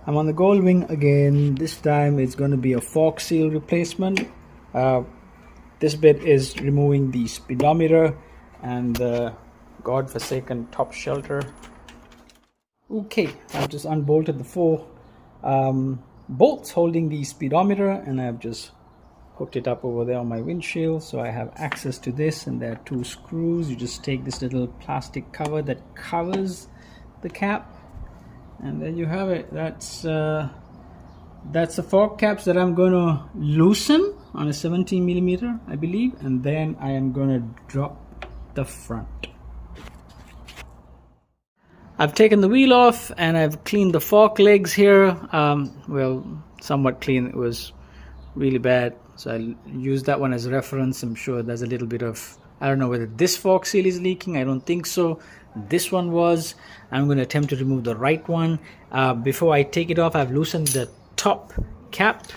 I'm on the GoldWing again. This time it's going to be a fork seal replacement. This bit is removing the speedometer and the godforsaken top shelter. Okay, I've just unbolted the four bolts holding the speedometer, and I've just hooked it up over there on my windshield, so I have access to this. And there are two screws. You just take this little plastic cover that covers the cap, and there you have it. That's the fork caps that I'm going to loosen on a 17mm, I believe, and then I am going to drop the front. I've taken the wheel off and I've cleaned the fork legs here. Well, somewhat clean. It was really bad, so I used that one as a reference. I'm sure there's a little bit of, I don't know whether this fork seal is leaking. I don't think so. This one was. I'm going to attempt to remove the right one. Before I take it off, I've loosened the top cap.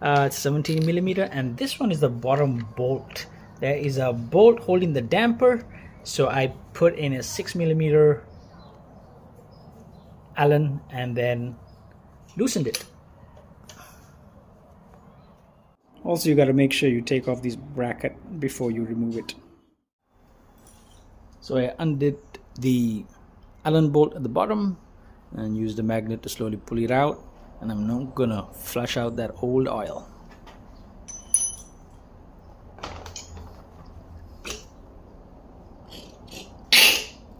It's 17mm, and this one is the bottom bolt. There is a bolt holding the damper, so I put in a 6mm Allen and then loosened it. Also, you got to make sure you take off this bracket before you remove it. So I undid the Allen bolt at the bottom and used the magnet to slowly pull it out, and I'm now gonna flush out that old oil.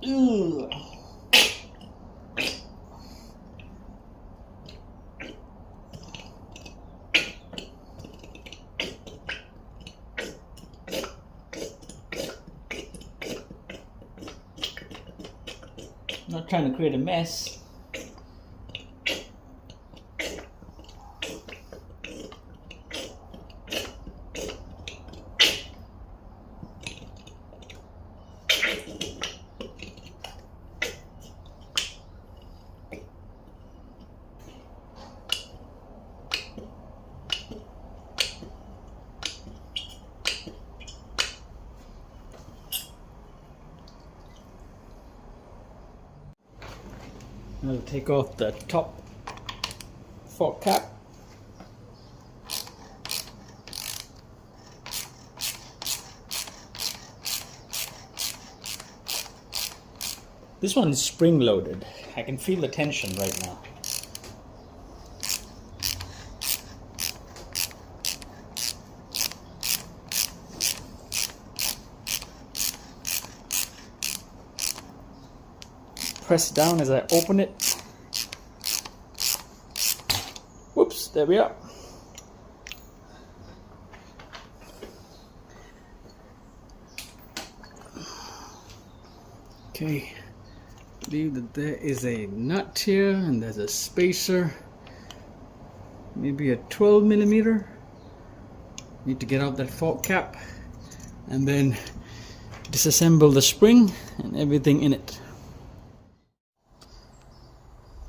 Ugh. Not trying to create a mess. I'll take off the top fork cap. This one is spring loaded. I can feel the tension right now. Press down as I open it. Whoops, there we are. Okay, I believe that there is a nut here and there's a spacer, maybe a 12mm. Need to get out that fork cap and then disassemble the spring and everything in it.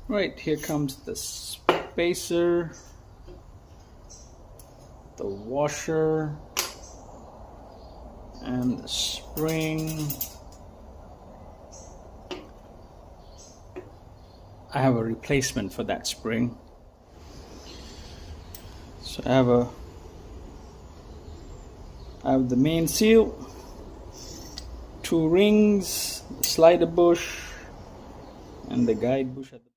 Right, here comes the spacer, the washer, and the spring. I have a replacement for that spring. So I have the main seal, two rings, the slider bush, and the guide bush at the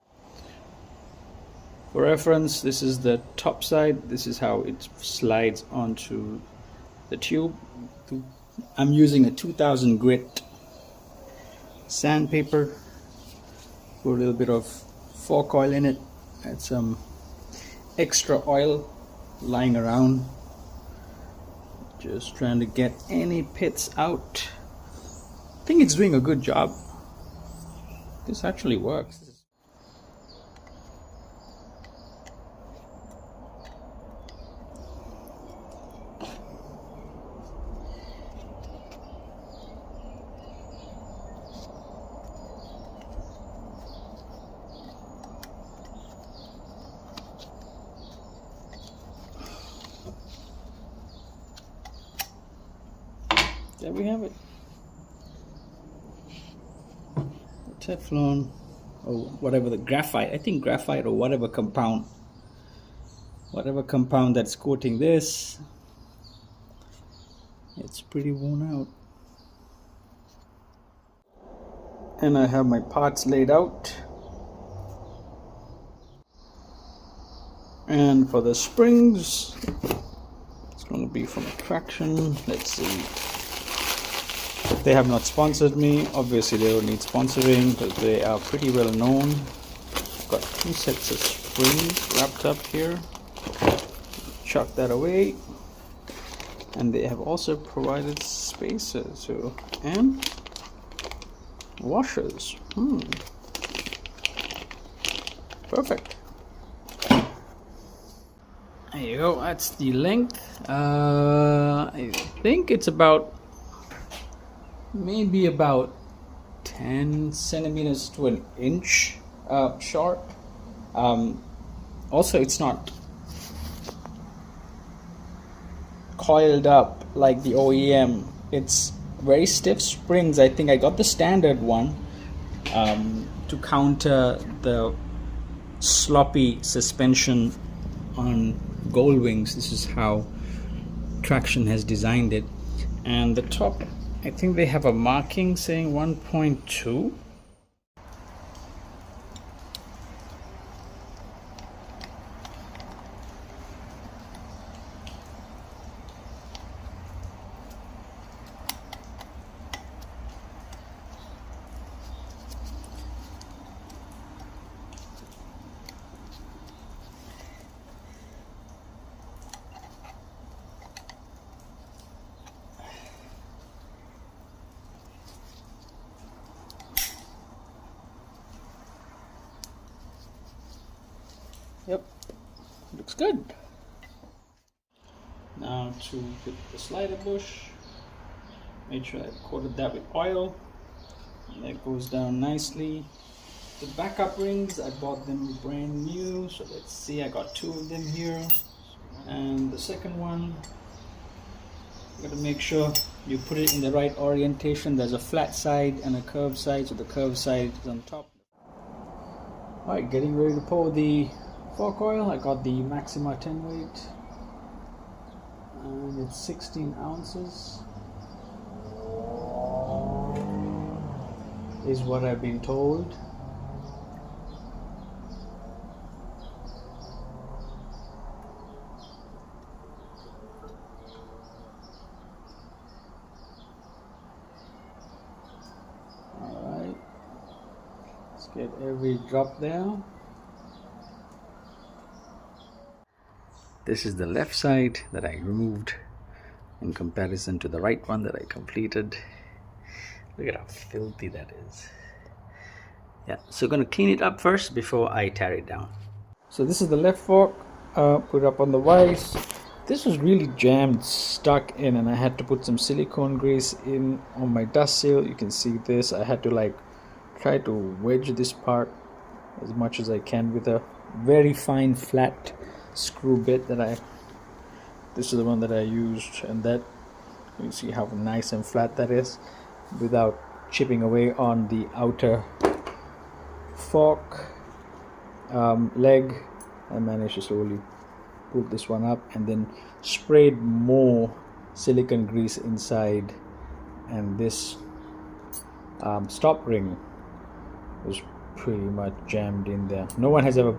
For reference, this is the top side. This is how it slides onto the tube. I'm using a 2000 grit sandpaper. Put a little bit of fork oil in it. Add some extra oil lying around. Just trying to get any pits out. I think it's doing a good job. This actually works. There we have it. The Teflon or whatever the graphite, I think graphite or whatever compound that's coating this, it's pretty worn out. And I have my parts laid out. And for the springs, it's going to be from Traction. Let's see. They have not sponsored me. Obviously they don't need sponsoring because they are pretty well known. Got 2 sets of springs wrapped up here. Chuck that away. And they have also provided spacers and washers. Perfect. There you go. That's the length. I think it's maybe about 10 centimeters to an inch short. Also, it's not coiled up like the OEM. It's very stiff springs. I think I got the standard one to counter the sloppy suspension on GoldWings. This is how Traction has designed it. And the top, I think they have a marking saying 1.2. Yep, looks good. Now to hit the slider bush, make sure I coated that with oil. And that goes down nicely. The backup rings, I bought them brand new, so let's see, I got 2 of them here. And the second one, you gotta make sure you put it in the right orientation. There's a flat side and a curved side, so the curved side is on top. Alright, getting ready to pour the fork oil. I got the Maxima 10 weight and it's 16 ounces is what I've been told. Alright, let's get every drop there. This is the left side that I removed in comparison to the right one that I completed. Look at how filthy that is. Yeah, so I'm going to clean it up first before I tear it down. So this is the left fork, put it up on the vise. This was really jammed, stuck in, and I had to put some silicone grease in on my dust seal. You can see this. I had to like try to wedge this part as much as I can with a very fine flat screw bit that this is the one that I used, and that you see how nice and flat that is without chipping away on the outer fork leg. I managed to slowly pull this one up and then sprayed more silicone grease inside, and this stop ring was pretty much jammed in there. No one has ever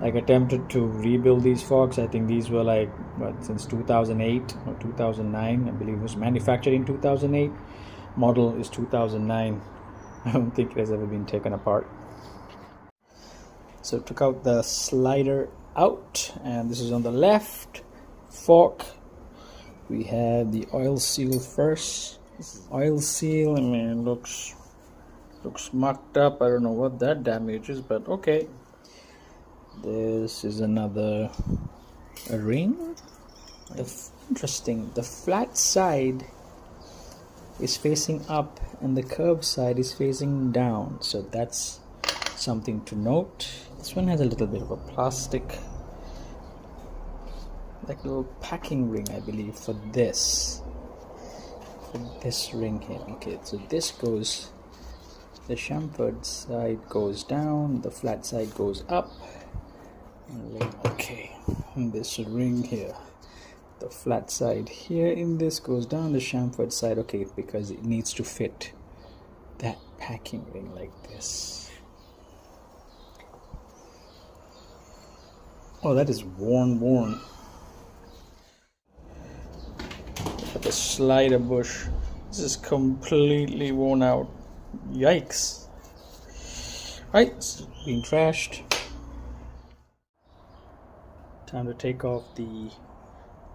attempted to rebuild these forks. I think these were since 2008 or 2009. I believe it was manufactured in 2008. Model is 2009. I don't think it has ever been taken apart. So took out the slider out, and this is on the left fork. We have the oil seal first. This is oil seal. I mean, looks mucked up. I don't know what that damage is, but okay. This is another ring. Interesting. The flat side is facing up and the curved side is facing down, so that's something to note. This one has a little bit of a plastic, like a little packing ring, I believe, for this ring here. Okay, so this goes The chamfered side goes down, the flat side goes up. Okay, this ring here, the flat side here in this goes down, the chamfered side, okay, because it needs to fit that packing ring like this. Oh, that is worn. But the slider bush, this is completely worn out. Yikes. Right, it's being trashed. Time to take off the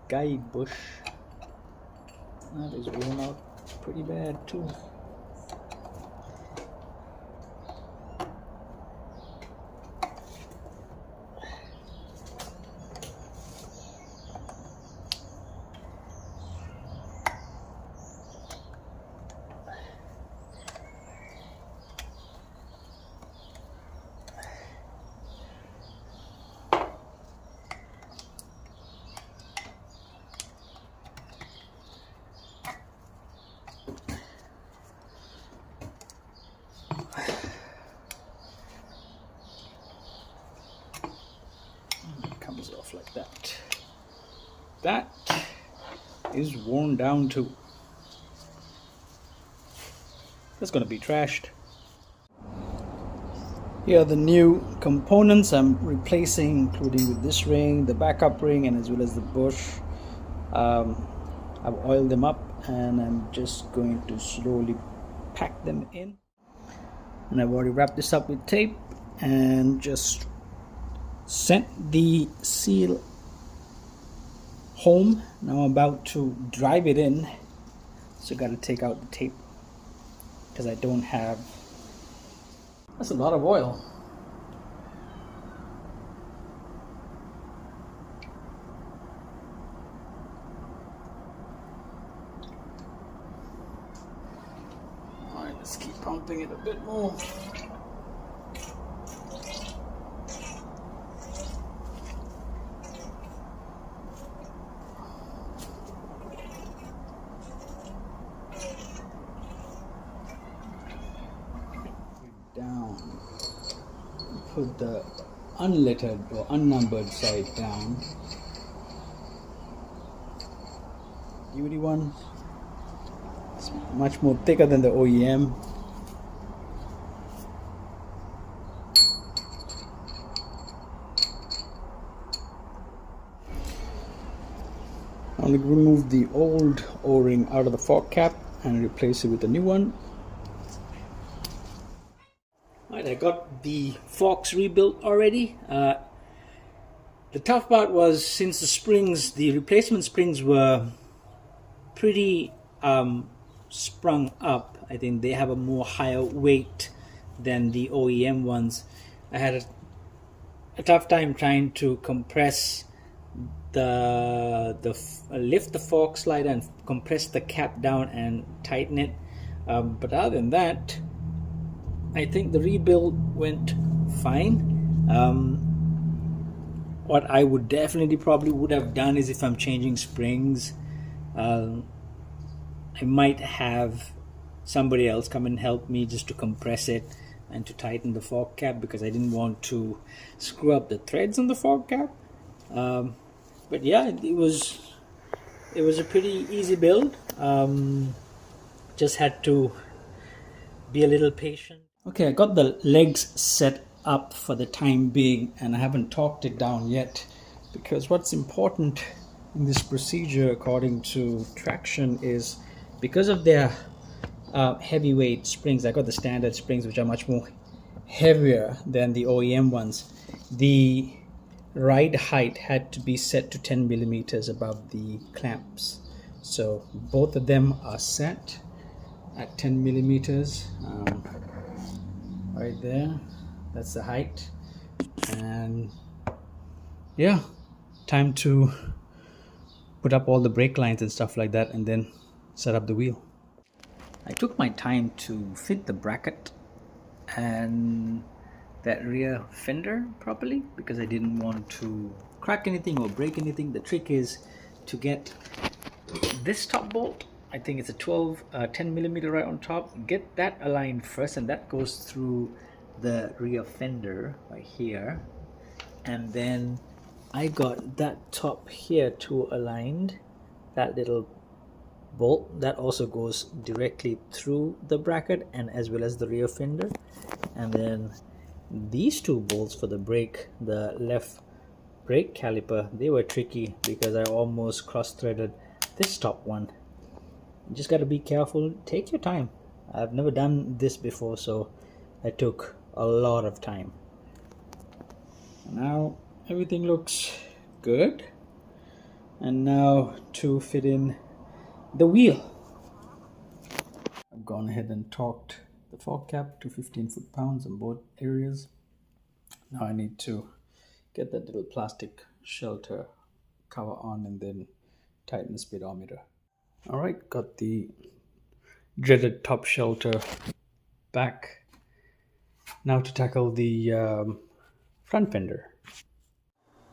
guide bush. That is worn out pretty bad too. Comes off like that. That is worn down too. That's going to be trashed. Here are the new components I'm replacing, including with this ring, the backup ring, and as well as the bush. I've oiled them up and I'm just going to slowly pack them in. And I've already wrapped this up with tape and just sent the seal home. Now I'm about to drive it in, so I got to take out the tape because I don't have. That's a lot of oil. All right, let's keep pumping it a bit more. Down. Put the unlettered or unnumbered side down. Beauty one. It's much more thicker than the OEM. I'm going to remove the old O-ring out of the fork cap and replace it with a new one. Right, I got the forks rebuilt already. The tough part was, since the springs, the replacement springs were pretty sprung up. I think they have a more higher weight than the OEM ones. I had a tough time trying to compress lift the fork slider and compress the cap down and tighten it. But other than that, I think the rebuild went fine. What I would definitely probably would have done is, if I'm changing springs, I might have somebody else come and help me just to compress it and to tighten the fork cap, because I didn't want to screw up the threads on the fork cap. But yeah, it was a pretty easy build. Just had to be a little patient. Okay, I got the legs set up for the time being, and I haven't torqued it down yet, because what's important in this procedure, according to Traction, is because of their heavyweight springs. I got the standard springs, which are much more heavier than the OEM ones. The ride height had to be set to 10 millimeters above the clamps, so both of them are set at 10 millimeters. Right there, that's the height. And yeah, time to put up all the brake lines and stuff like that, and then set up the wheel. I took my time to fit the bracket and that rear fender properly, because I didn't want to crack anything or break anything. The trick is to get this top bolt I think it's a 10 millimeter right on top. Get that aligned first, and that goes through the rear fender right here. And then I got that top here too aligned. That little bolt that also goes directly through the bracket and as well as the rear fender. And then these two bolts for the brake, the left brake caliper, they were tricky because I almost cross-threaded this top one. You just got to be careful. Take your time. I've never done this before, so it took a lot of time. Now everything looks good, and now to fit in the wheel. I've gone ahead and torqued the fork cap to 15 foot-pounds on both areas. Now I need to get that little plastic shelter cover on and then tighten the speedometer. Alright, got the dreaded top shelter back. Now to tackle the front fender.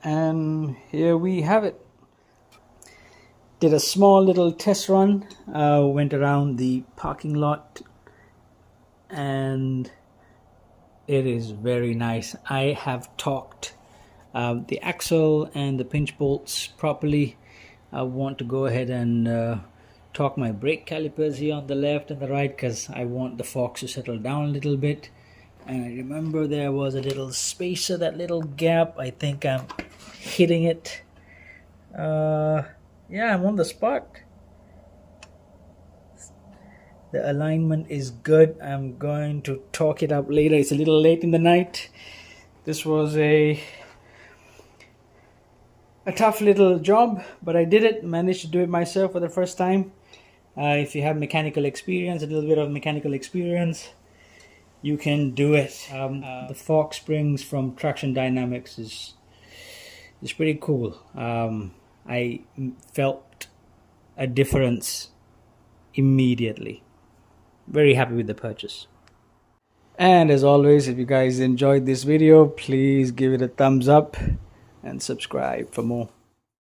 And here we have it. Did a small little test run, went around the parking lot, and it is very nice. I have torqued the axle and the pinch bolts properly. I want to go ahead and torque my brake calipers here on the left and the right because I want the forks to settle down a little bit. And I remember there was a little spacer, that little gap. I think I'm hitting it. Yeah, I'm on the spot. The alignment is good. I'm going to torque it up later. It's a little late in the night. This was a tough little job, but I did it. Managed to do it myself for the first time. If you have mechanical experience, a little bit of mechanical experience, you can do it. The fork springs from Traction Dynamics is pretty cool. I felt a difference immediately. Very happy with the purchase. And as always, if you guys enjoyed this video, please give it a thumbs up and subscribe for more.